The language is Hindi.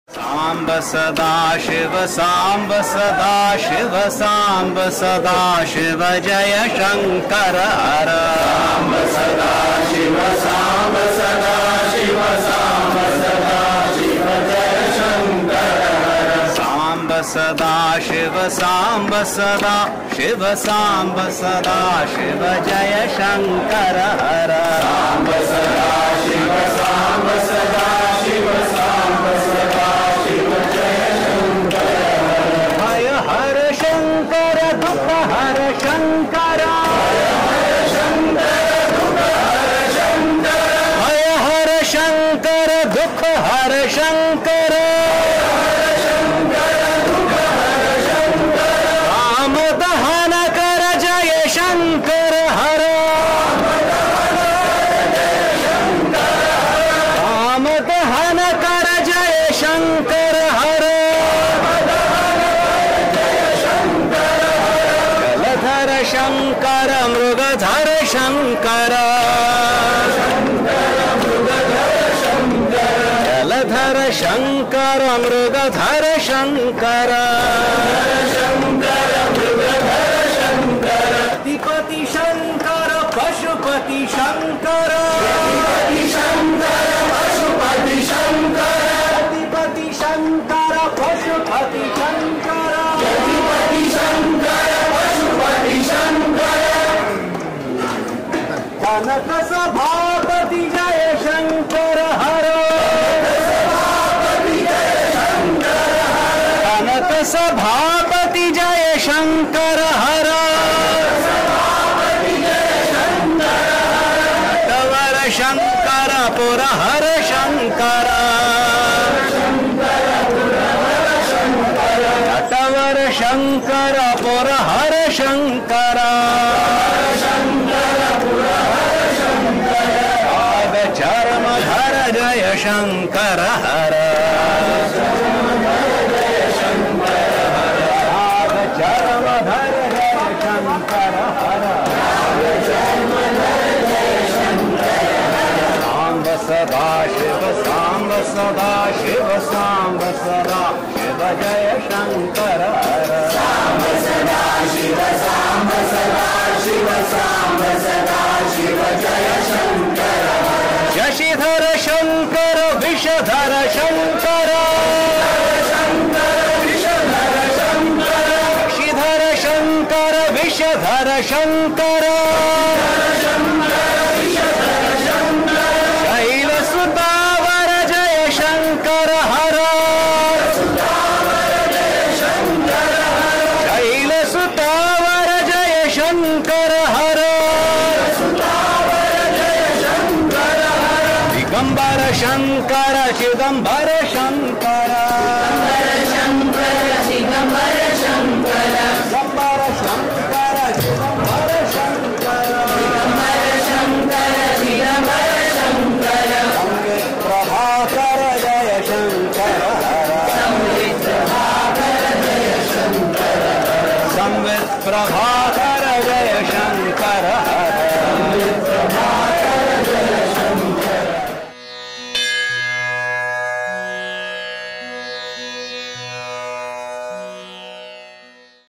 सांब सदा शिव सांब सदा शिव सांब सदा शिव जय शंकर हर सांब सदा शिव सांब सदा शिव सांब सदा शिव जय शंकर हर सांब सदा शिव सांब सदा शिव सांब सदा शिव जय शंकर हर सांब सदा शिव सांब सदा शिव सांब सदा भय हर शंकर दुख हर शंकर भय हर शंकर दुख हर शंकर राम दहन कर जय शंकर हर राम दहन कर जय शंकर हर शंकर मृगधर शंकर जलधर शंकर मृगधर शंकर पतिपति शंकर पशुपति शंकर पशुपति शंकर पतिपति शंकर पशुपति शंकर कनक सभापति जय शंकर हर कनक सभापति जय शंकर हर नटवर शंकर पुरहर शंकर नटवर शंकर पुरहर शंकर चर्म धर जय शंकर हर चर्म धर जय शंकर हर सांब सदा शिव सांब सदा शिव सांब सदा शिव जय शंकर हर सांब सदा शिव सांब सदा शिव सांब सदा शिव जय शंकर शशिधर शंकर विषधर शंकर शशिधर शंकर विषधर शंकर शैल सुतावर जय शंकर हर शैल सुतावर जय शंकर हर दिगंबर शंकर चिदंबर शंकर